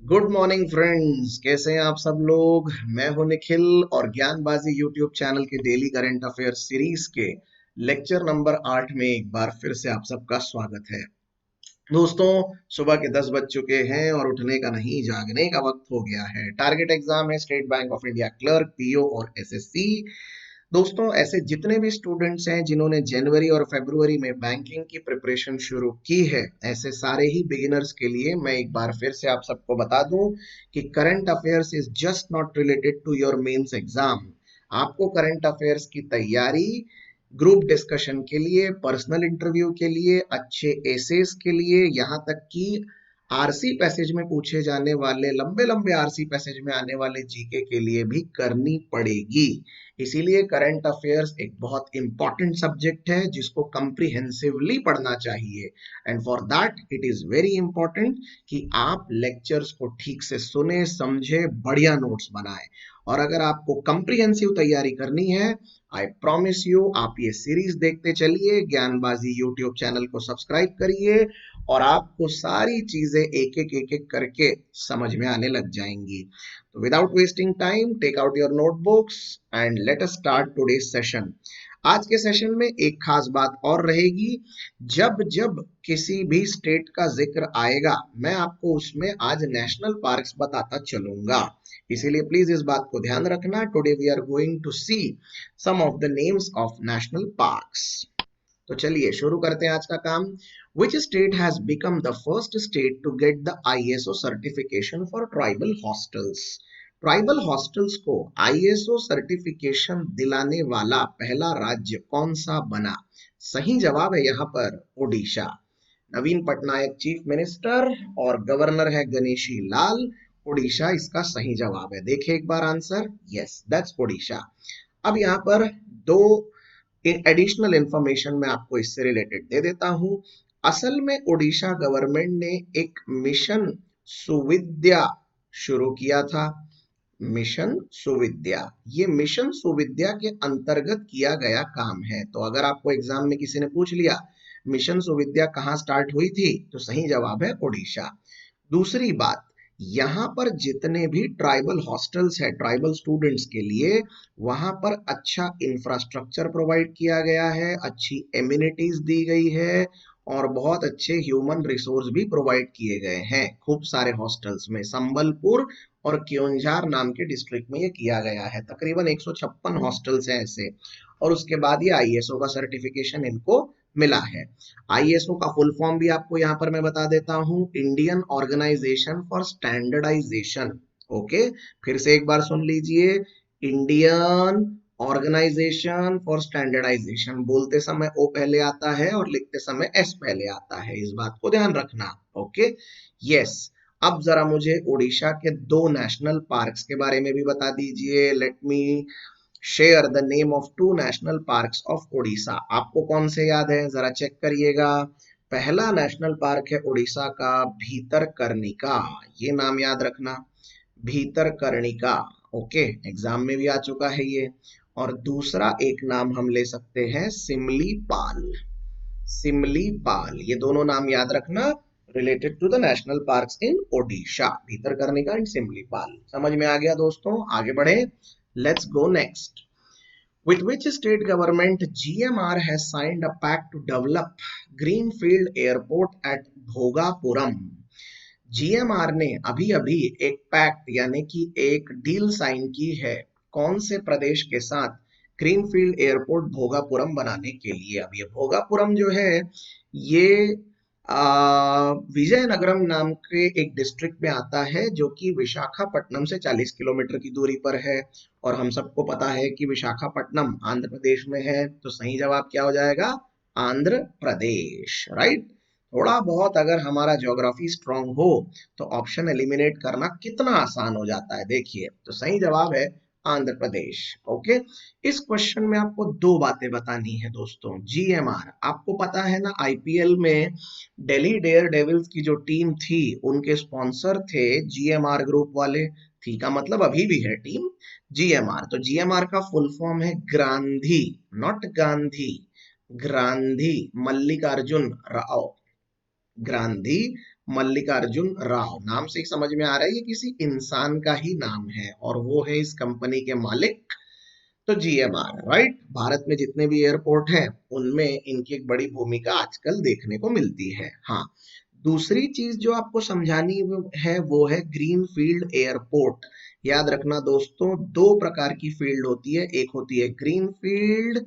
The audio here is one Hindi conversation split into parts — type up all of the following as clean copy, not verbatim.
गुड मॉर्निंग फ्रेंड्स, कैसे हैं आप सब लोग। मैं हूं निखिल और ज्ञानबाजी यूट्यूब चैनल के डेली करंट अफेयर सीरीज के लेक्चर नंबर 8 में एक बार फिर से आप सबका स्वागत है। दोस्तों, सुबह के 10 बज चुके हैं और उठने का नहीं जागने का वक्त हो गया है। टारगेट एग्जाम है state bank of India clerk, PO और एसएससी। दोस्तों, ऐसे जितने भी स्टूडेंट्स हैं जिन्होंने जनवरी और फरवरी में बैंकिंग की प्रिपरेशन शुरू की है, ऐसे सारे ही बिगिनर्स के लिए मैं एक बार फिर से आप सबको बता दूं कि current affairs is just not related to your mains exam. आपको करंट अफेयर्स की तैयारी ग्रुप डिस्कशन के लिए, पर्सनल इंटरव्यू के लिए, अच्छे एसेस के लिए, यहाँ तक कि आरसी पैसेज में पूछे जाने वाले लंबे लंबे आरसी पैसेज में आने वाले जीके के लिए भी करनी पड़ेगी। इसीलिए करंट अफेयर्स एक बहुत इंपॉर्टेंट सब्जेक्ट है जिसको कंप्रिहेंसिवली पढ़ना चाहिए। And for that it is very important कि आप लेक्चर्स को ठीक से सुने, समझे, बढ़िया नोट्स बनाए। और अगर आपको कंप्रिहेंसिव तैयारी करनी है, आई प्रॉमिस यू, आप ये सीरीज देखते चलिए, ज्ञानबाजी यूट्यूब चैनल को सब्सक्राइब करिए और आपको सारी चीजें एक एक करके समझ में आने लग जाएंगी। तो without wasting time, take out your notebooks and let us start today's session. आज के सेशन में एक खास बात और रहेगी। जब जब किसी भी स्टेट का जिक्र आएगा, मैं आपको उसमें आज नेशनल पार्क्स बताता चलूंगा। इसीलिए प्लीज इस बात को ध्यान रखना। Today we are going to see some of the names of national parks. तो चलिए शुरू करते हैं आज का काम। Which state has become the first state to get the ISO certification for tribal hostels? Tribal hostels को आईएसओ सर्टिफिकेशन दिलाने वाला पहला राज्य कौन सा बना? सही जवाब है यहाँ पर ओडिशा। नवीन पटनायक चीफ मिनिस्टर और गवर्नर है गणेशी लाल। ओडिशा इसका सही जवाब है। देखिए एक बार आंसर, यस दैट्स ओडिशा। अब यहाँ पर दो एडिशनल इंफॉर्मेशन मैं आपको इससे रिलेटेड दे देता हूं। असल में ओडिशा गवर्नमेंट ने एक मिशन सुविद्या शुरू किया था। मिशन सुविद्या, ये मिशन सुविद्या के अंतर्गत किया गया काम है। तो अगर आपको एग्जाम में किसी ने पूछ लिया मिशन सुविद्या कहाँ स्टार्ट हुई थी, तो सही जवाब है ओडिशा। दूसरी बात, यहाँ पर जितने भी ट्राइबल हॉस्टल्स है ट्राइबल स्टूडेंट्स के लिए, वहां पर अच्छा इंफ्रास्ट्रक्चर प्रोवाइड किया गया है, अच्छी एमिनिटीज दी गई है और बहुत अच्छे ह्यूमन रिसोर्स भी प्रोवाइड किए गए हैं। खूब सारे हॉस्टल्स में संबलपुर और क्योंझार नाम के डिस्ट्रिक्ट में ये किया गया है। तकरीबन 156 हॉस्टल्स हैं ऐसे। और उसके बाद ये आईएसओ का सर्टिफिकेशन इनको मिला है। आईएसओ का फुल फॉर्म भी आपको यहाँ पर मैं बता देता हूँ, Indian organisation for standardisation. Okay, फिर से एक बार सुन लीजिए, इंडियन ऑर्गेनाइजेशन फॉर स्टैंडर्डाइजेशन। बोलते समय ओ पहले आता है और लिखते समय एस पहले आता है, इस बात को ध्यान रखना। Okay, yes. अब जरा मुझे उड़ीसा के दो नेशनल पार्क्स के बारे में भी बता दीजिए। Let me share the name of two national parks of Odisha. आपको कौन से याद है, जरा चेक करिएगा। पहला नेशनल पार्क है उड़ीसा का भीतरकनिका, ये नाम याद रखना, भीतरकनिका। ओके, एग्जाम में भी आ चुका है ये। और दूसरा एक नाम हम ले सकते हैं सिमलीपाल। सिमलीपाल, ये दोनों नाम याद रखना, related to the national parks in Odisha, Bhitarkanika and Simlipal. समझ में आ गया दोस्तों, आगे बढ़े। Let's go next. With which state government GMR has signed a pact to develop Greenfield Airport at Bhogapuram? GMR ने अभी अभी एक पैक्ट यानी कि एक डील साइन की है, कौन से प्रदेश के साथ? ग्रीनफील्ड एयरपोर्ट भोगापुरम बनाने के लिए। अब ये भोगापुरम जो है, ये विजयनगरम नाम के एक डिस्ट्रिक्ट में आता है जो कि विशाखापट्टनम से 40 किलोमीटर की दूरी पर है। और हम सबको पता है कि विशाखापट्टनम आंध्र प्रदेश में है, तो सही जवाब क्या हो जाएगा? आंध्र प्रदेश, राइट। थोड़ा बहुत अगर हमारा ज्योग्राफी स्ट्रांग हो तो ऑप्शन एलिमिनेट करना कितना आसान हो जाता है। देखिए, तो सही जवाब है आंध्र प्रदेश। ओके, इस क्वेश्चन में आपको दो बातें बतानी है दोस्तों। जीएमआर, आपको पता है ना, आईपीएल में दिल्ली डेयर डेविल्स की जो टीम थी उनके स्पॉन्सर थे जीएमआर ग्रुप वाले। थी का मतलब अभी भी है टीम जीएमआर। तो जीएमआर का फुल फॉर्म है ग्रांधी, नॉट गांधी, ग्रांधी मल्लिकार्जुन राव, गांधी मल्लिकार्जुन राव। नाम से ही समझ में आ रहा है ये किसी इंसान का ही नाम है और वो है इस कंपनी के मालिक। तो जीएमआर, राइट। भारत में जितने भी एयरपोर्ट हैं उनमें इनकी एक बड़ी भूमिका आजकल देखने को मिलती है। हाँ, दूसरी चीज जो आपको समझानी है वो है ग्रीन फील्ड एयरपोर्ट। याद रखना दोस्तों, दो प्रकार की फील्ड होती है, एक होती है ग्रीन फील्ड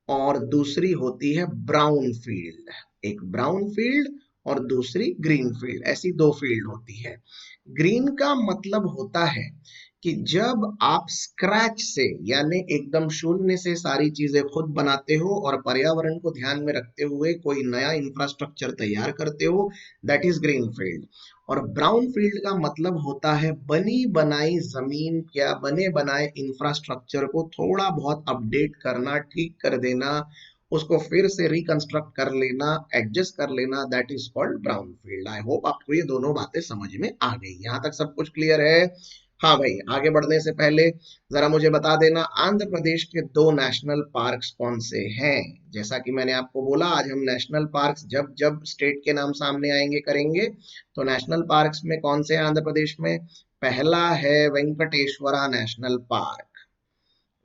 और दूसरी होती है ब्राउन फील्ड। एक ब्राउन फील्ड और दूसरी ग्रीन फील्ड, ऐसी दो फील्ड होती है। ग्रीन का मतलब होता है कि जब आप स्क्रैच से यानी एकदम शून्य से सारी चीजें खुद बनाते हो और पर्यावरण को ध्यान में रखते हुए कोई नया इंफ्रास्ट्रक्चर तैयार करते हो, दैट इज ग्रीन फील्ड। और ब्राउन फील्ड का मतलब होता है बनी बनाई जमीन या बने बनाए इंफ्रास्ट्रक्चर को थोड़ा बहुत अपडेट करना, ठीक कर देना, उसको फिर से रिकंस्ट्रक्ट कर लेना, एडजस्ट कर लेना, that is called brown field. I hope आपको ये दोनों बातें समझ में आ गई। यहां तक सब कुछ क्लियर है? हाँ भाई, आगे बढ़ने से पहले जरा मुझे बता देना, आंध्र प्रदेश के दो नेशनल पार्क्स कौन से हैं? जैसा कि मैंने आपको बोला, आज हम नेशनल पार्क्स जब जब स्टेट के नाम सामने आएंगे करेंगे। तो नेशनल पार्क्स में कौन से आंध्र प्रदेश में? पहला है Venkateswara national park.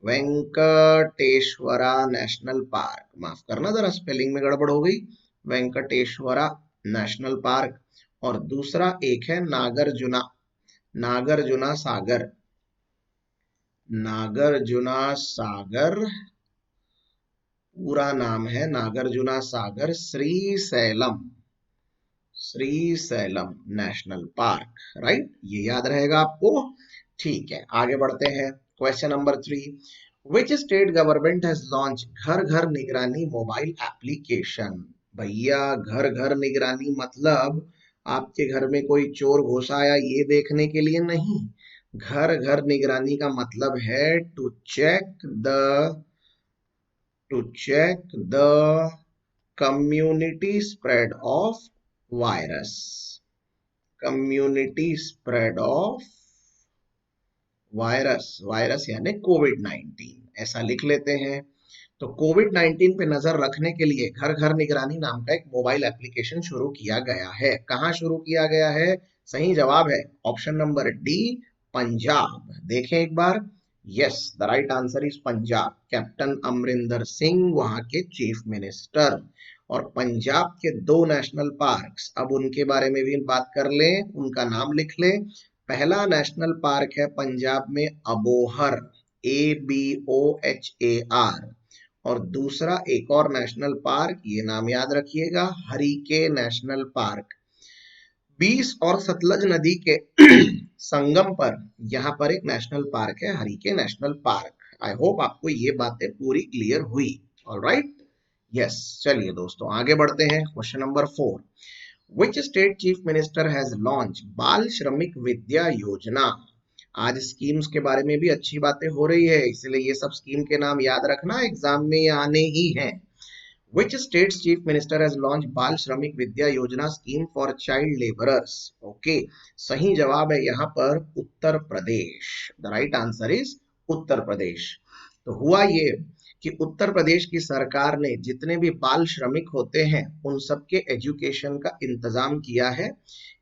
Venkateswara national park, माफ करना जरा स्पेलिंग में गड़बड़ हो गई, वेंकटेश्वरा नेशनल पार्क। और दूसरा एक है नागार्जुना, नागार्जुना सागर, नागार्जुना सागर, पूरा नाम है Nagarjuna Sagar Srisailam, Srisailam national park, right. ये याद रहेगा आपको। ठीक है, आगे बढ़ते हैं। Question number 3, which state government has launch Ghar Ghar निगरानी मोबाइल एप्लीकेशन? भैया, घर घर निगरानी मतलब आपके घर में कोई चोर घुस आया ये देखने के लिए नहीं। घर घर निगरानी का मतलब है to check the community spread of virus, community spread of virus, virus यानी कोविड 19, ऐसा लिख लेते हैं। तो कोविड 19 पे नजर रखने के लिए घर घर निगरानी नाम का एक मोबाइल एप्लीकेशन शुरू किया गया है। कहाँ शुरू किया गया है? सही जवाब है ऑप्शन नंबर डी, पंजाब। देखें एक बार, yes, the right answer is Punjab. Captain Amarinder Singh वहां के चीफ मिनिस्टर। और पंजाब के दो नेशनल पार्क्स, अब उनके बारे में भी बात कर लें, उनका नाम लिख लें। पहला नेशनल पार्क है पंजाब में अबोहर, ABOHAR। और दूसरा एक और नेशनल पार्क, ये नाम याद रखिएगा, हरिके नेशनल पार्क। 20 और सतलज नदी के संगम पर यहाँ पर एक नेशनल पार्क है, हरिके नेशनल पार्क। आई होप आपको ये बातें पूरी क्लियर हुई। Alright, yes. चलिए दोस्तों, आगे बढ़ते हैं। Question number 4, which state chief minister has launch बाल श्रमिक विद्या योजना? आज स्कीम्स के बारे में भी अच्छी बातें हो रही है, इसलिए ये सब स्कीम के नाम याद रखना, एग्जाम में ये आने ही हैं। Which state's chief minister has launched बाल श्रमिक विद्या योजना scheme for child labourers? Okay, सही जवाब है यहाँ पर Uttar Pradesh. The right answer is Uttar Pradesh. तो हुआ ये कि उत्तर प्रदेश की सरकार ने जितने भी बाल श्रमिक होते हैं उन सबके एजुकेशन का इंतजाम किया है।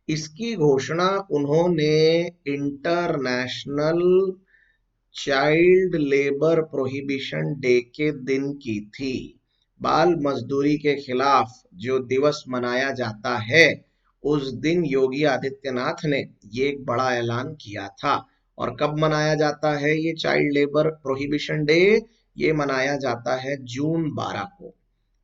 इसकी घोषणा उन्होंने international child labour prohibition day के दिन की थी। बाल मजदूरी के खिलाफ जो दिवस मनाया जाता है, उस दिन योगी आदित्यनाथ ने ये एक बड़ा ऐलान किया था। और कब मनाया जाता है ये चाइल्ड लेबर प्रोहिबिशन डे? ये मनाया जाता है जून 12 को।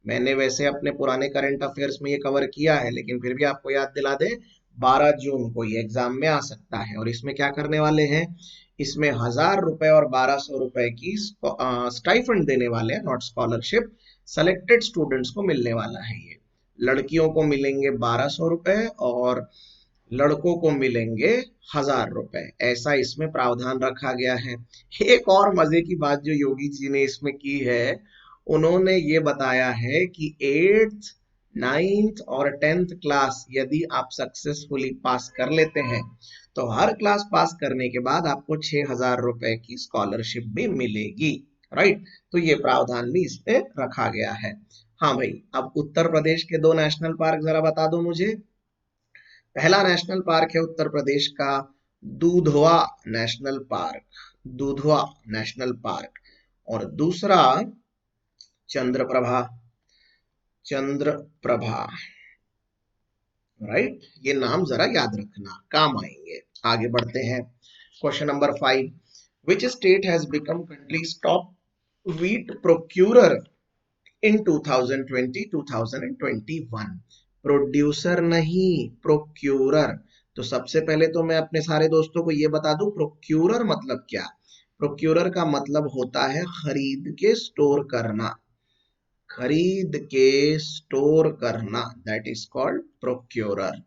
मैंने वैसे अपने पुराने करंट अफेयर्स में ये कवर किया है, लेकिन फिर भी आपको याद दिला दे, 12 जून को ये एग्जाम में आ सकता है। और इसमें क्या करने वाले हैं? इसमें 1000 रुपए और 1200 रुपए की स्टाइफंड देने वाले हैं, नॉट स्कॉलरशिप। सेलेक्टेड स्टूडेंट्स को मिलने वाला है ये। लड़कियों को मिलेंगे 1200 रुपए और लड़कों को मिलेंगे 1000 रुपए, ऐसा इसमें प्रावधान रखा गया है। एक और मजे की बात जो योगी जी ने इसमें की है, उन्होंने ये बताया है कि 8th 9th और 10th क्लास यदि आप सक्सेसफुली पास कर लेते हैं तो हर क्लास पास करने के बाद आपको 6000 रुपए की स्कॉलरशिप भी मिलेगी, राइट। तो ये प्रावधान भी इसमें रखा गया है। हाँ भाई, अब उत्तर प्रदेश के दो नेशनल पार्क जरा बता दो मुझे। पहला नेशनल पार्क है उत्तर प्रदेश का दूधवा नेशनल पार्क, दूधवा नेशनल पार्क। और दूसरा चंद्रप्रभा, चंद्रप्रभा, राइट। ये नाम जरा याद रखना, काम आएंगे। आगे बढ़ते हैं। Question number 5, which state has become country's top wheat procurer in 2020-2021? Producer नहीं, प्रोक्यूरर। तो सबसे पहले तो मैं अपने सारे दोस्तों को ये बता दूं प्रोक्यूरर मतलब क्या। प्रोक्यूरर का मतलब होता है खरीद के स्टोर करना, खरीद के स्टोर करना, दैट इज कॉल्ड प्रोक्यूरर।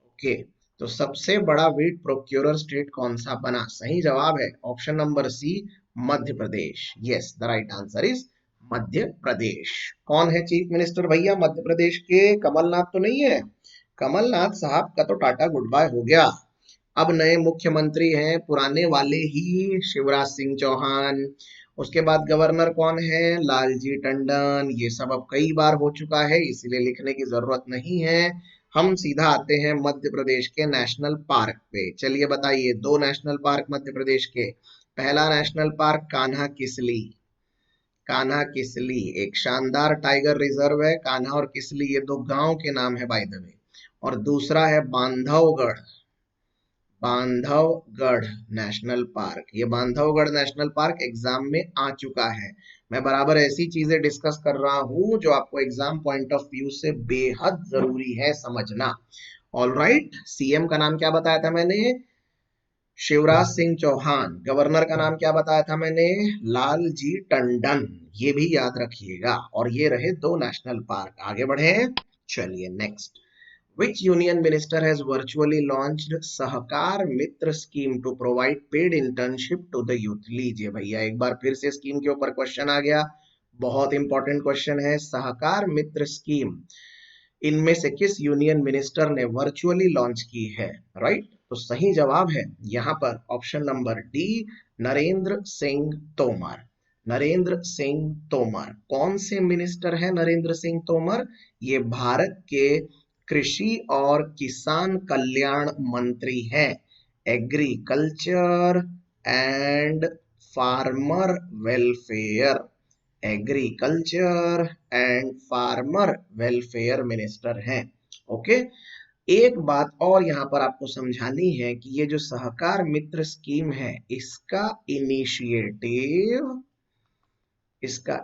ओके, तो सबसे बड़ा व्हीट प्रोक्यूरर स्टेट कौन सा बना? सही जवाब है option number C, Madhya Pradesh. Yes, the right answer is Madhya Pradesh. कौन है चीफ मिनिस्टर भैया मध्य प्रदेश के? कमलनाथ तो नहीं है? कमलनाथ साहब का तो टाटा गुड बाय हो गया। अब नए मुख्यमंत्री हैं पुराने वाले ही, शिवराज सिंह चौहान। उसके बाद गवर्नर कौन है? लालजी टंडन। ये सब अब कई बार हो चुका है, इसीलिए लिखने की जरूरत नहीं है। हम सीधा आते हैं मध्य प्रदेश के नेशनल पार्क पे। चलिए बताइए, दो नेशनल पार्क मध्य प्रदेश के। पहला नेशनल पार्क कान्हा किसली, कान्हा किसली एक शानदार टाइगर रिजर्व है। कान्हा और किसली ये दो गांव के नाम है बाय द वे। और दूसरा है बांधवगढ़, बांधवगढ़ नेशनल पार्क। ये बांधवगढ़ नेशनल पार्क एग्जाम में आ चुका है। मैं बराबर ऐसी चीजें डिस्कस कर रहा हूं जो आपको एग्जाम पॉइंट ऑफ व्यू से बेहद जरूरी है समझना। ऑल राइट, सीएम का नाम क्या बताया था मैंने? शिवराज सिंह चौहान। गवर्नर का नाम क्या बताया था मैंने? लालजी टंडन। ये भी याद रखिएगा। और ये रहे दो नेशनल पार्क। आगे बढ़े, चलिए next. Which union minister has virtually launched Sahakar Mitra scheme to provide paid internship to the youth? लीजिए भैया, एक बार फिर से स्कीम के ऊपर क्वेश्चन आ गया। बहुत इंपॉर्टेंट क्वेश्चन है। सहकार मित्र स्कीम इनमें से किस यूनियन मिनिस्टर ने वर्चुअली लॉन्च की है? राइट, तो सही जवाब है यहाँ पर option number D, Narendra Singh Tomar. Narendra Singh Tomar कौन से मिनिस्टर है? नरेंद्र सिंह तोमर ये भारत के कृषि और किसान कल्याण मंत्री हैं। Agriculture and farmer welfare, agriculture and farmer welfare minister हैं। ओके, एक बात और यहां पर आपको समझानी है कि ये जो सहकार मित्र स्कीम है इसका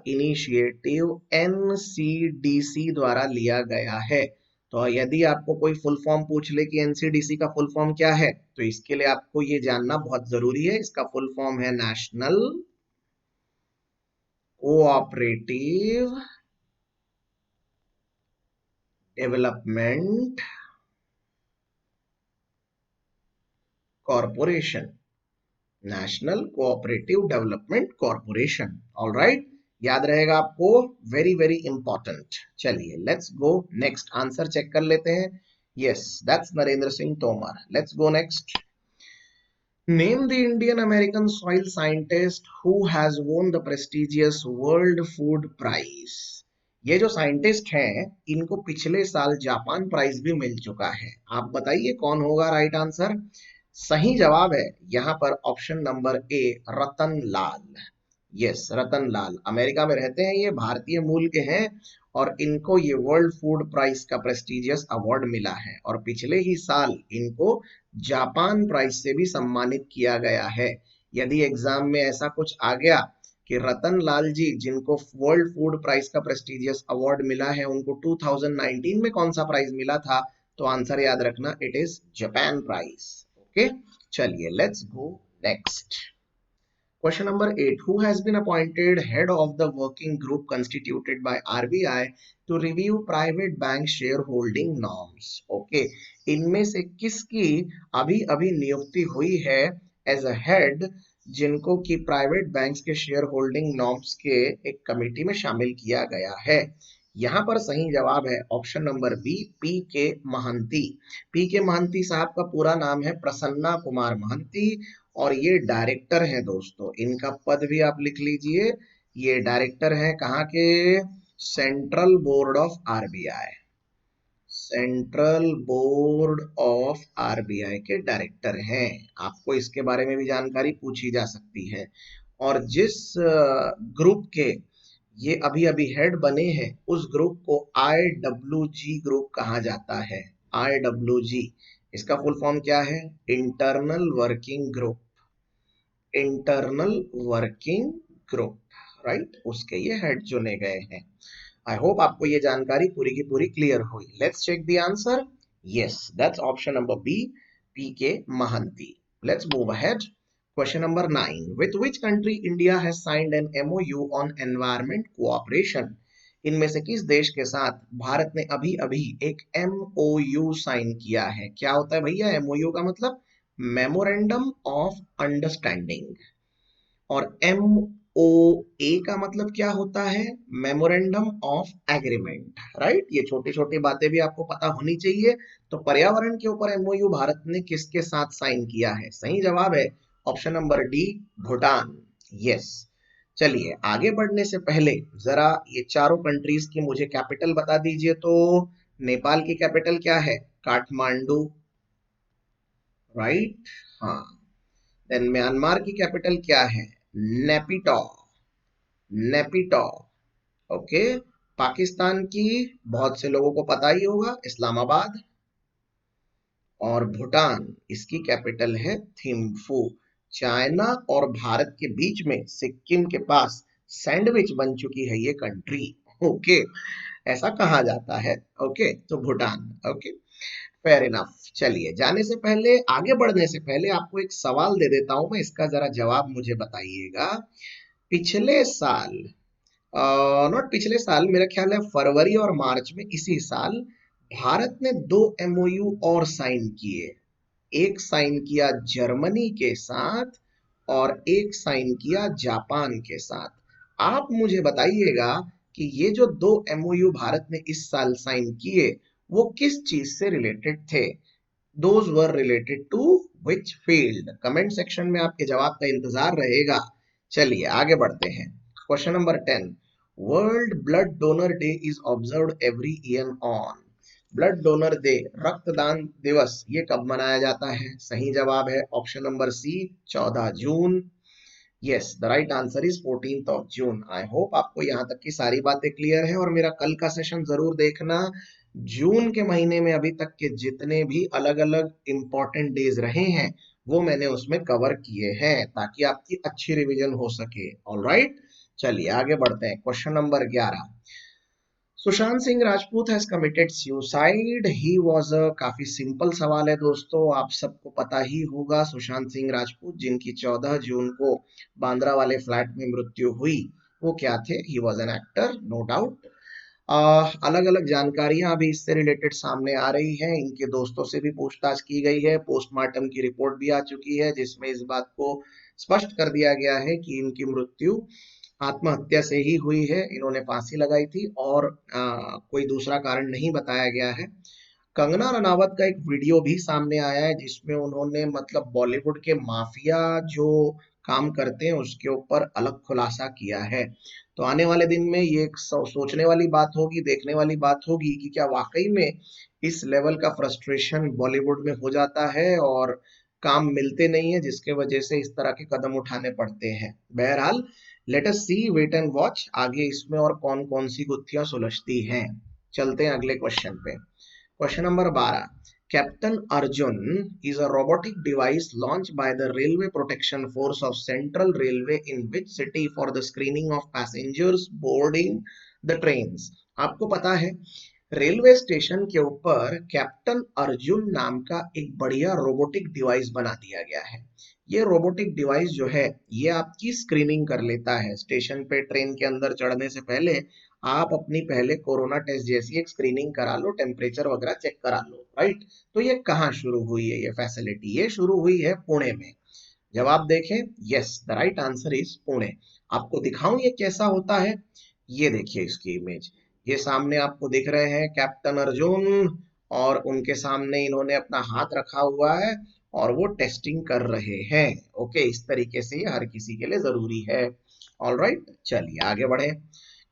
इनिशिएटिव एनसीडीसी द्वारा लिया गया है। तो यदि आपको कोई फुल फॉर्म पूछ ले कि एनसीडीसी का फुल फॉर्म क्या है, तो इसके लिए आपको ये जानना बहुत जरूरी है। इसका फुल फॉर्म है national cooperative development corporation, national cooperative development corporation. All right, याद रहेगा आपको, वेरी वेरी इंपॉर्टेंट। चलिए let's go next, answer check कर लेते हैं। Yes, that's Narendra Singh Tomar. Let's go next. Name the Indian American soil scientist who has won the prestigious world food prize. ये जो साइंटिस्ट हैं इनको पिछले साल जापान प्राइज भी मिल चुका है। आप बताइए कौन होगा राइट आंसर? सही जवाब है यहाँ पर option number A, Ratan Lal. Yes, Ratan Lal America में रहते हैं, ये भारतीय मूल के हैं। और इनको ये वर्ल्ड फूड प्राइज का प्रेस्टिजियस अवार्ड मिला है। और पिछले ही साल इनको जापान प्राइज से भी सम्मानित किया गया है। यदि एग्जाम में ऐसा कुछ आ गया कि रतन लाल जी जिनको वर्ल्ड फूड प्राइज का प्रेस्टिजियस अवार्ड मिला है उनको 2019 में कौन सा प्राइज मिला था, तो आंसर याद रखना, it is Japan prize. Okay, चलिए let's go next. Question number 8. Who has been appointed head of the working group constituted by RBI to review private bank shareholding norms? Okay, इनमें से किसकी अभी अभी नियुक्ति हुई है एज अ हेड, जिनको कि प्राइवेट बैंक्स के शेयर होल्डिंग नॉर्म्स के एक कमेटी में शामिल किया गया है? यहाँ पर सही जवाब है ऑप्शन नंबर बी, पी के महंती। पी के महंती साहब का पूरा नाम है प्रसन्ना कुमार महंती। और ये डायरेक्टर हैं दोस्तों, इनका पद भी आप लिख लीजिए। ये डायरेक्टर हैं कहाँ के? Central board of RBI, central board of RBI के डायरेक्टर हैं। आपको इसके बारे में भी जानकारी पूछी जा सकती है। और जिस ग्रुप के ये अभी अभी हेड बने हैं उस ग्रुप को IWG ग्रुप कहा जाता है। IWG इसका फुल फॉर्म क्या है? Internal working group. Internal working group, right, उसके ये हेड चुने गए हैं। आई होप आपको ये जानकारी पूरी की पूरी क्लियर हुई। Let's check the answer. Yes, that's option number B, PK Mahanti. Let's move ahead. Question number 9. With which country India has signed an MOU on environment cooperation? इनमें से किस देश के साथ भारत ने अभी अभी एक MOU साइन किया है? क्या होता है भैया MOU का मतलब? Memorandum of understanding. और MOA का मतलब क्या होता है? Memorandum of agreement, right. ये छोटी छोटी बातें भी आपको पता होनी चाहिए। तो पर्यावरण के ऊपर MOU भारत ने किसके साथ साइन किया है? सही जवाब है option number D, Bhutan. Yes. चलिए आगे बढ़ने से पहले जरा ये चारों कंट्रीज की मुझे कैपिटल बता दीजिए। तो नेपाल की कैपिटल क्या है? काठमांडू, राइट। हाँ। देन म्यांमार की कैपिटल क्या है? नेपिटो। नेपिटो, ओके। पाकिस्तान की बहुत से लोगों को पता ही होगा, इस्लामाबाद। और भूटान, इसकी कैपिटल है थिम्फू। चाइना और भारत के बीच में सिक्किम के पास सैंडविच बन चुकी है ये कंट्री, ओके। ऐसा कहा जाता है, ओके। तो भूटान, ओके, फेयर इनफ। चलिए जाने से पहले, आगे बढ़ने से पहले आपको एक सवाल दे देता हूं मैं, इसका जरा जवाब मुझे बताइएगा। पिछले साल, नॉट पिछले साल, मेरा ख्याल है फरवरी और मार्च में इसी साल भारत ने 2 MOU और साइन किए। एक साइन किया जर्मनी के साथ और एक साइन किया जापान के साथ। आप मुझे बताइएगा कि ये जो 2 MOU भारत ने इस साल साइन किए वो किस चीज से रिलेटेड थे? Those were related to which field? Comment section में आपके जवाब का इंतजार रहेगा। चलिए आगे बढ़ते हैं। Question number 10। World blood donor day is observed every year on. Blood donor day, रक्तदान दिवस, ये कब मनाया जाता है? सही जवाब है option number C, 14 June. Yes, the right answer is 14 June. I hope आपको यहाँ तक की सारी बातें क्लियर है। और मेरा कल का सेशन जरूर देखना। जून के महीने में अभी तक के जितने भी अलग अलग इंपॉर्टेंट डेज रहे हैं वो मैंने उसमें कवर किए हैं ताकि आपकी अच्छी रिवीजन हो सके। ऑलराइट, चलिए आगे बढ़ते हैं। Question number 11। Sushant Singh Rajput has committed suicide, he was a, काफी सिंपल सवाल है दोस्तों, आप सबको पता ही होगा। सुशांत सिंह राजपूत जिनकी 14 जून को बांद्रा वाले फ्लैट में मृत्यु हुई, वो क्या थे? He was an actor, no doubt. अलग अलग जानकारियां अभी इससे रिलेटेड सामने आ रही हैं। इनके दोस्तों से भी पूछताछ की गई है, पोस्टमार्टम की रिपोर्ट भी आ चुकी है जिसमें इस बात को स्पष्ट कर दिया गया है कि इनकी मृत्यु आत्महत्या से ही हुई है। इन्होंने फांसी लगाई थी और कोई दूसरा कारण नहीं बताया गया है। कंगना रनावत का एक वीडियो भी सामने आया है जिसमें उन्होंने मतलब बॉलीवुड के माफिया जो काम करते हैं उसके ऊपर अलग खुलासा किया है। तो आने वाले दिन में ये एक सोचने वाली बात होगी, देखने वाली बात होगी कि क्या वाकई में इस लेवल का फ्रस्ट्रेशन बॉलीवुड में हो जाता है और काम मिलते नहीं है जिसके वजह से इस तरह के कदम उठाने पड़ते हैं। बहरहाल let us see, wait and watch, आगे इसमें और कौन कौन सी गुत्थियां सुलझती हैं। चलते हैं अगले क्वेश्चन पे। Question number 12। Captain Arjun is a robotic device launched by the Railway Protection Force of Central Railway in which city for the screening of passengers boarding the trains? आपको पता है रेलवे स्टेशन के ऊपर कैप्टन अर्जुन नाम का एक बढ़िया रोबोटिक डिवाइस बना दिया गया है। ये रोबोटिक डिवाइस जो है ये आपकी स्क्रीनिंग कर लेता है। स्टेशन पे ट्रेन के अंदर चढ़ने से पहले आप अपनी पहले कोरोना टेस्ट जैसी एक स्क्रीनिंग करा लो, टेम्परेचर वगैरह चेक करा लो, राइट। तो ये कहाँ शुरू हुई है ये फैसिलिटी? ये शुरू हुई है पुणे में। जवाब देखें, yes, the right answer is Pune. आपको दिखाऊं ये कैसा होता है? ये देखिए इसकी इमेज, ये सामने आपको दिख रहे हैं कैप्टन अर्जुन और उनके सामने इन्होंने अपना हाथ रखा हुआ है और वो टेस्टिंग कर रहे हैं। ओके, इस तरीके से ये हर किसी के लिए जरूरी है। ऑलराइट, चलिए आगे बढ़े।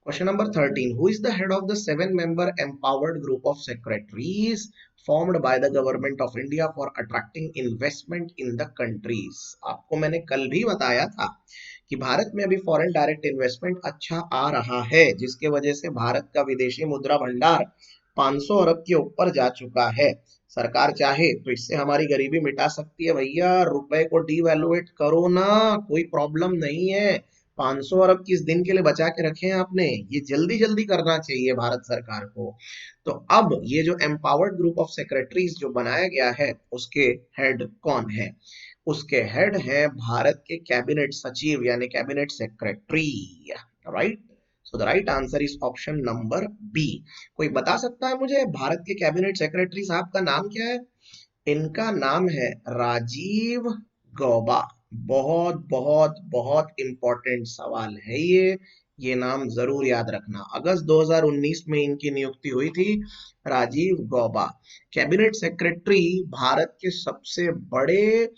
Question number 13. Who is the head of the 7-member empowered group of secretaries formed by the government of India for attracting investment in the countries? आपको मैंने कल भी बताया था कि भारत में अभी फॉरेन डायरेक्ट इन्वेस्टमेंट अच्छा आ रहा है, जिसके वजह से भारत का विदेशी मुद्रा भंडार 500 अरब के ऊपर जा चुका है। सरकार चाहे तो इससे हमारी गरीबी मिटा सकती है भैया, रुपए को डीवैल्यूएट करो ना, कोई प्रॉब्लम नहीं है। 500 अरब किस दिन के लिए बचा के रखे हैं आपने, ये जल्दी जल्दी करना चाहिए भारत सरकार को। तो अब ये जो एम्पावर्ड ग्रुप ऑफ सेक्रेटरीज जो बनाया गया है, उसके हेड कौन है? उसके हेड है भारत के कैबिनेट सचिव यानी cabinet secretary, right. So the right answer is option number B. कोई बता सकता है मुझे भारत के कैबिनेट सेक्रेटरी साहब का नाम क्या है? इनका नाम है राजीव गौबा। बहुत बहुत बहुत इंपॉर्टेंट सवाल है ये नाम जरूर याद रखना। अगस्त 2019 में इनकी नियुक्ति हुई थी, राजीव गौबा। कैबिनेट सेक्रेटरी भारत के सबसे बड़े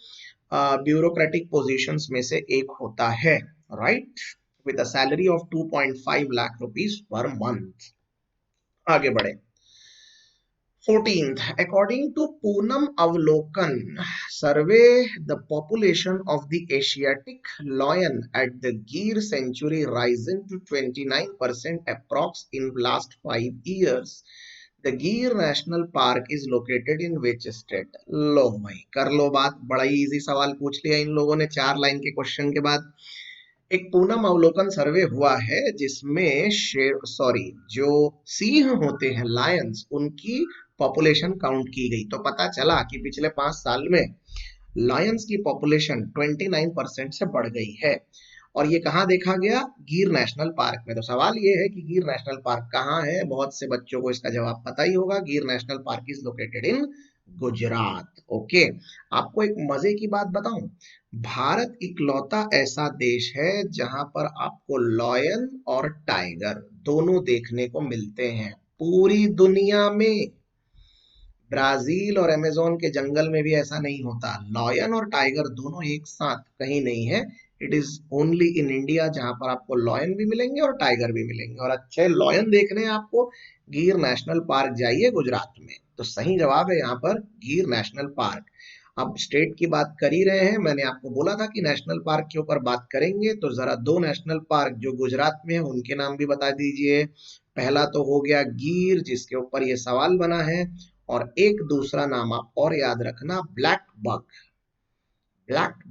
ब्यूरोक्रेटिक पोजीशंस में से एक होता है, right, with a salary of 2.5 lakh rupees per month. आगे बढ़े। 14th, according to Poonam Avlokan survey, the population of the Asiatic lion at the Gir sanctuary risen to 29% approx in last 5 years. The Gir National Park is located in which state? लो भाई कर लो बात, बड़ा ही इजी सवाल पूछ लिया इन लोगों ने 4 लाइन के क्वेश्चन के बाद। एक पूनम अवलोकन सर्वे हुआ है जिसमें शेर जो सिंह होते हैं लायंस, उनकी पॉपुलेशन काउंट की गई, तो पता चला कि पिछले 5 साल में लायंस की पॉपुलेशन 29% से बढ़ गई है। और ये कहाँ देखा गया? गिर नेशनल पार्क में। तो सवाल ये है कि गिर नेशनल पार्क कहाँ है? बहुत से बच्चों को इसका जवाब पता ही होगा। गिर national park is located in Gujarat. Okay, आपको एक मजे की बात बताऊं, भारत इकलौता ऐसा देश है जहां पर आपको लॉयन और टाइगर दोनों देखने को मिलते हैं पूरी दुनिया में। ब्राजील और अमेज़न के जंगल में भी ऐसा नहीं होता, लॉयन और टाइगर दोनों एक साथ कहीं नहीं है। It is only in India जहां पर आपको लॉयन भी मिलेंगे और टाइगर भी मिलेंगे। और अच्छे लॉयन देखने हैं आपको, गिर नेशनल पार्क जाइए गुजरात में। तो सही जवाब है यहाँ पर गिर नेशनल पार्क। अब स्टेट की बात कर ही रहे हैं, मैंने आपको बोला था कि नेशनल पार्क के ऊपर बात करेंगे, तो जरा 2 नेशनल पार्क जो गुजरात में है उनके नाम भी बता दीजिए। पहला तो हो गया गिर, जिसके ऊपर ये सवाल बना है, और एक दूसरा नाम आप और याद रखना, black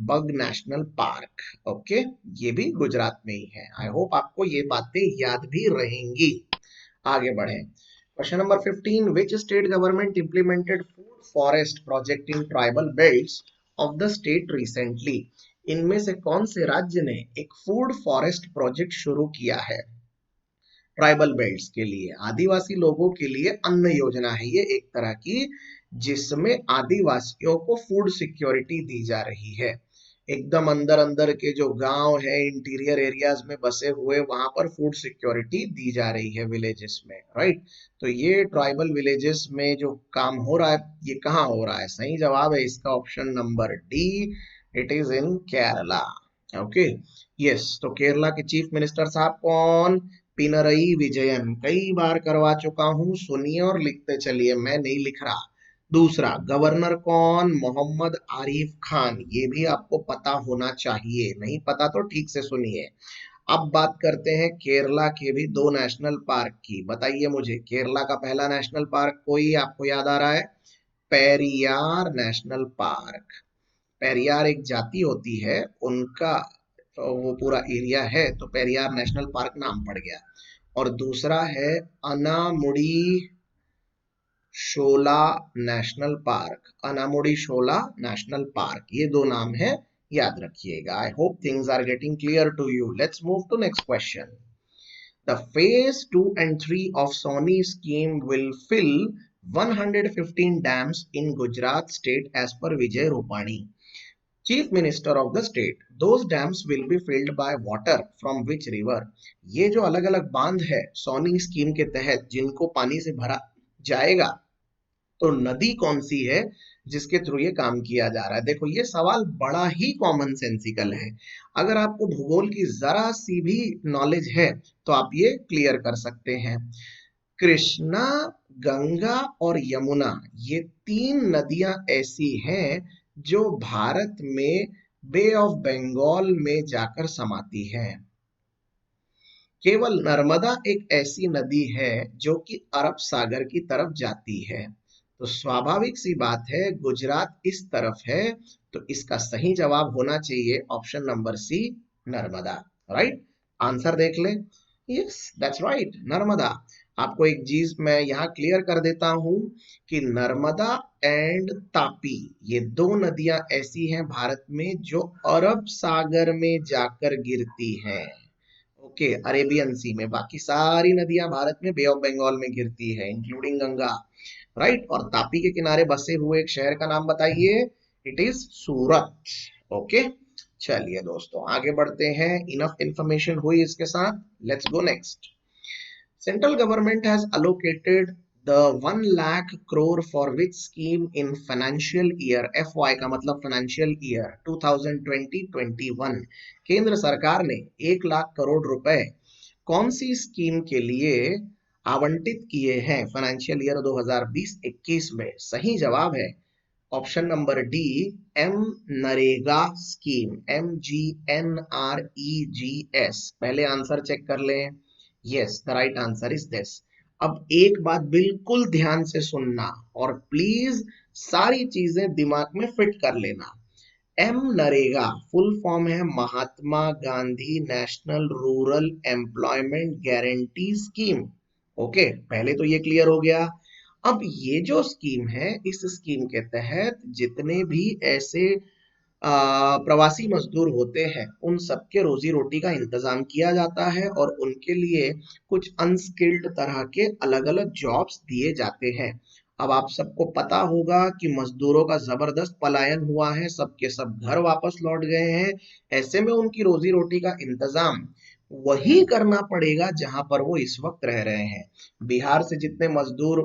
bug national park. Okay, ये भी गुजरात में ही है। आई होप आपको ये बातें याद भी रहेंगी। आगे बढ़े। Question number 15, which state government implemented food forest project in tribal belts of the state recently? इनमें से कौन से राज्य ने एक फूड फॉरेस्ट प्रोजेक्ट शुरू किया है ट्राइबल बेल्ट्स के लिए? आदिवासी लोगों के लिए अन्न योजना है ये एक तरह की, जिसमें आदिवासियों को फूड सिक्योरिटी दी जा रही है। एकदम अंदर अंदर के जो गांव है, इंटीरियर एरियाज में बसे हुए, वहां पर फूड सिक्योरिटी दी जा रही है विलेजेस में, राइट। तो ये ट्राइबल विलेजेस में जो काम हो रहा है, ये कहाँ हो रहा है? सही जवाब है इसका option number D, it is in Kerala. Okay, yes. तो केरला के चीफ मिनिस्टर साहब कौन? पिनरई विजयन। कई बार करवा चुका हूं, सुनिए और लिखते चलिए, मैं नहीं लिख रहा। दूसरा गवर्नर कौन? मोहम्मद आरिफ खान। ये भी आपको पता होना चाहिए, नहीं पता तो ठीक से सुनिए। अब बात करते हैं केरला के भी 2 नेशनल पार्क की। बताइए मुझे, केरला का पहला नेशनल पार्क कोई आपको याद आ रहा है? Periyar national park. पेरियार एक जाति होती है, उनका वो पूरा एरिया है, तो पेरियार नेशनल पार्क नाम पड़ गया। और दूसरा है Anamudi Shola national park. Anamudi Shola national park, ये 2 नाम है, याद रखिएगा। I hope things are getting clear to you. Let's move to next question. The phase 2 and 3 of Sony scheme will fill 115 dams in Gujarat state as per Vijay Rupani, Chief Minister of the state. Those dams will be filled by water from which river? ये जो अलग अलग बांध है सोनी स्कीम के तहत जिनको पानी से भरा जाएगा, तो नदी कौन सी है जिसके थ्रू ये काम किया जा रहा है? देखो ये सवाल बड़ा ही कॉमन सेंसिकल है। अगर आपको भूगोल की जरा सी भी नॉलेज है तो आप ये क्लियर कर सकते हैं। कृष्णा, गंगा और यमुना, ये तीन नदियां ऐसी हैं जो भारत में बे ऑफ बंगाल में जाकर समाती हैं। केवल नर्मदा एक ऐसी नदी है जो कि अरब सागर की तरफ जाती है। तो स्वाभाविक सी बात है गुजरात इस तरफ है, तो इसका सही जवाब होना चाहिए option number C, Narmada. Right, answer देख ले। Yes that's right, Narmada. आपको एक चीज मैं यहाँ क्लियर कर देता हूं कि नर्मदा एंड तापी, ये दो नदियां ऐसी हैं भारत में जो अरब सागर में जाकर गिरती हैं। ओके, अरेबियन सी में। बाकी सारी नदियां भारत में बे ऑफ बंगाल में गिरती है, इंक्लूडिंग गंगा। राइट, और तापी के किनारे बसे हुए एक शहर का नाम बताइए। It is Surat. ओके, चलिए दोस्तों आगे बढ़ते हैं। इनफ इंफॉर्मेशन हुई इसके साथ, let's go next. Central government has allocated the 1 lakh crore for which scheme in financial year, FY का मतलब financial year 2020-21। केंद्र सरकार ने 1 लाख करोड़ रुपए कौन सी स्कीम के लिए आवंटित किए हैं फाइनेंशियल ईयर 2020-21 में? सही जवाब है option number D, M NREGA scheme, MGNREGS। पहले आंसर चेक कर लें। Yes the right answer is this. अब एक बात बिल्कुल ध्यान से सुनना और प्लीज सारी चीजें दिमाग में फिट कर लेना। एम नरेगा फुल फॉर्म है Mahatma Gandhi national rural employment guarantee scheme. Okay, पहले तो ये क्लियर हो गया। अब ये जो स्कीम है, इस स्कीम के तहत जितने भी ऐसे प्रवासी मजदूर होते हैं उन सबके रोजी रोटी का इंतजाम किया जाता है और उनके लिए कुछ अनस्किल्ड तरह के अलग अलग जॉब्स दिए जाते हैं। अब आप सबको पता होगा कि मजदूरों का जबरदस्त पलायन हुआ है, सबके सब घर वापस लौट गए हैं। ऐसे में उनकी रोजी रोटी का इंतजाम वही करना पड़ेगा जहां पर वो इस वक्त रह रहे हैं। बिहार से जितने मजदूर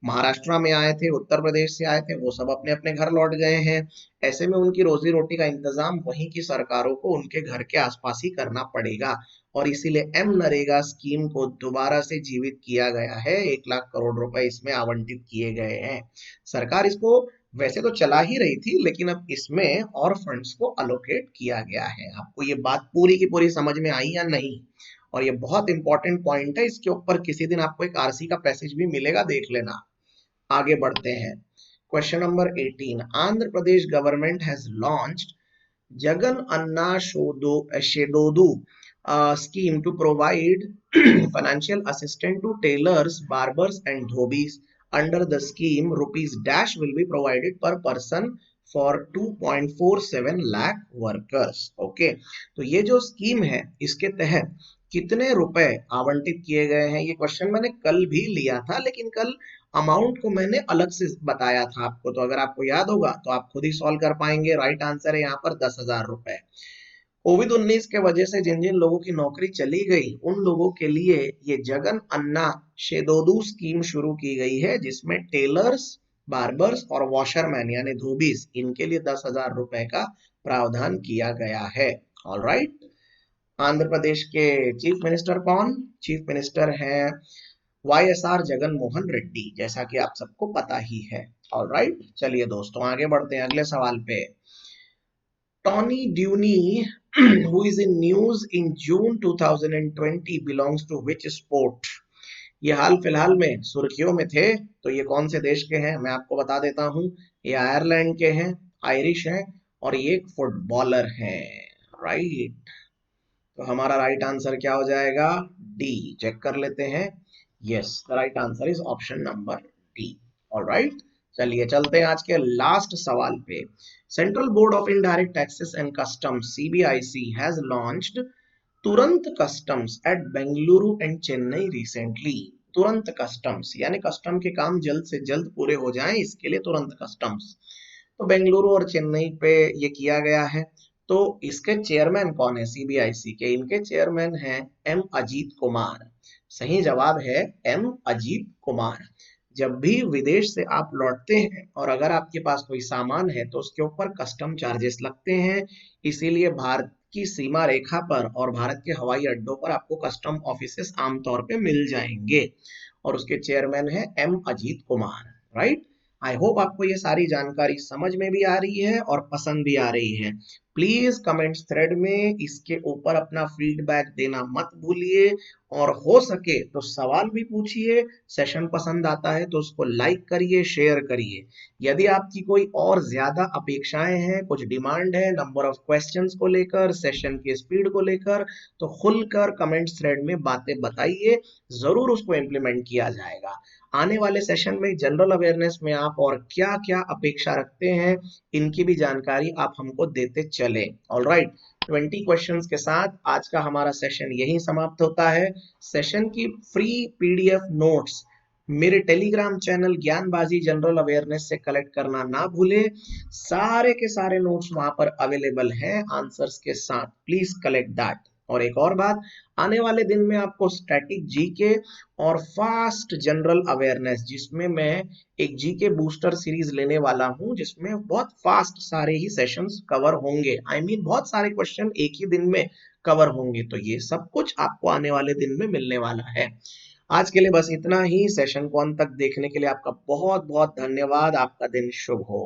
महाराष्ट्र में आए थे, उत्तर प्रदेश से आए थे, वो सब अपने अपने घर लौट गए हैं। ऐसे में उनकी रोजी रोटी का इंतजाम वहीं की सरकारों को उनके घर के आसपास ही करना पड़ेगा और इसीलिए एम नरेगा स्कीम को दोबारा से जीवित किया गया है। 1 लाख करोड़ रुपए इसमें आवंटित किए गए हैं। सरकार इसको वैसे तो चला ही रही थी लेकिन अब इसमें और फंड्स को अलोकेट किया गया है। आपको ये बात पूरी की पूरी समझ में आई या नहीं? और ये बहुत इंपॉर्टेंट पॉइंट है, इसके ऊपर किसी दिन आपको एक आरसी का पैसेज भी मिलेगा, देख लेना। आगे बढ़ते हैं। Question number 18। Andhra Pradesh government has launched Jagan Anna Thodu scheme to provide financial assistance to tailors, barbers and dhobis. Under the scheme, rupees dash will be provided per person for 2.47 lakh workers. Okay, तो ये जो स्कीम है इसके तहत कितने रुपए आवंटित किए गए हैं? ये क्वेश्चन मैंने कल भी लिया था लेकिन कल अमाउंट को मैंने अलग से बताया था आपको, तो अगर आपको याद होगा तो आप खुद ही सॉल्व कर पाएंगे। राइट आंसर है यहाँ पर 10,000 रुपए। कोविड-19 के वजह से जिन जिन लोगों की नौकरी चली गई उन लोगों के लिए ये जगन अन्ना शेदोदू स्कीम शुरू की गई है, जिसमें टेलर्स, बार्बर्स और वॉशरमैन यानी धोबीज, इनके लिए 10,000 रुपए का प्रावधान किया गया है। ऑलराइट, आंध्र प्रदेश के चीफ मिनिस्टर कौन? चीफ मिनिस्टर है YSR जगन मोहन रेड्डी, जैसा कि आप सबको पता ही है। ऑलराइट, चलिए दोस्तों आगे बढ़ते हैं अगले सवाल पे। Tony Dewey, who is in news in June 2020, belongs to which sport? ये हाल फिलहाल में सुर्खियों में थे, तो ये कौन से देश के हैं मैं आपको बता देता हूं। ये आयरलैंड के हैं, आयरिश हैं और ये एक फुटबॉलर हैं। राइट, तो हमारा राइट आंसर क्या हो जाएगा? डी। चेक कर लेते हैं। Yes the right answer is option number D. Alright, चलिए चलते हैं आज के लास्ट सवाल पे। Central board of indirect taxes and customs CBIC has launched Turant customs at Bengaluru and Chennai recently. Turant customs यानी कस्टम के काम जल्द से जल्द पूरे हो जाएं, इसके लिए तुरंत कस्टम्स। तो बेंगलुरु और चेन्नई पे ये किया गया है। तो इसके चेयरमैन कौन है CBIC के? इनके चेयरमैन हैं M अजीत कुमार। सही जवाब है M अजीत कुमार। जब भी विदेश से आप लौटते हैं और अगर आपके पास कोई सामान है तो उसके ऊपर कस्टम चार्जेस लगते हैं। इसीलिए भारत की सीमा रेखा पर और भारत के हवाई अड्डों पर आपको कस्टम ऑफिसेस आमतौर पे मिल जाएंगे और उसके चेयरमैन है M Ajit Kumar, right. I hope आपको ये सारी जानकारी समझ में भी आ रही है और पसंद भी आ रही है। प्लीज कमेंट्स थ्रेड में इसके ऊपर अपना फीडबैक देना मत भूलिए और हो सके तो सवाल भी पूछिए। सेशन पसंद आता है तो उसको लाइक करिए, शेयर करिए। यदि आपकी कोई और ज्यादा अपेक्षाएं हैं, कुछ डिमांड है नंबर ऑफ क्वेश्चंस को लेकर, सेशन के स्पीड को लेकर, तो खुलकर कमेंट्स थ्रेड में बातें बताइए, जरूर उसको इम्प्लीमेंट किया जाएगा। आने वाले सेशन में जनरल अवेयरनेस में आप और क्या क्या अपेक्षा रखते हैं, इनकी भी जानकारी आप हमको देते चले। ऑलराइट, 20 क्वेश्चंस के साथ आज का हमारा सेशन यहीं समाप्त होता है। सेशन की फ्री पीडीएफ नोट्स मेरे टेलीग्राम चैनल ज्ञानबाजी जनरल अवेयरनेस से कलेक्ट करना ना भूले। सारे के सारे नोट्स वहां पर अवेलेबल हैं आंसर्स के साथ, प्लीज कलेक्ट दैट। और एक और बात, आने वाले दिन में आपको स्टैटिक जीके और फास्ट जनरल अवेयरनेस, जिसमें मैं एक जीके बूस्टर सीरीज लेने वाला हूं जिसमें बहुत फास्ट सारे ही सेशंस कवर होंगे। आई मीन बहुत सारे क्वेश्चन एक ही दिन में कवर होंगे, तो ये सब कुछ आपको आने वाले दिन में मिलने वाला है। आज के लिए बस इतना ही। सेशन को अंत तक देखने के लिए आपका बहुत बहुत धन्यवाद। आपका दिन शुभ हो।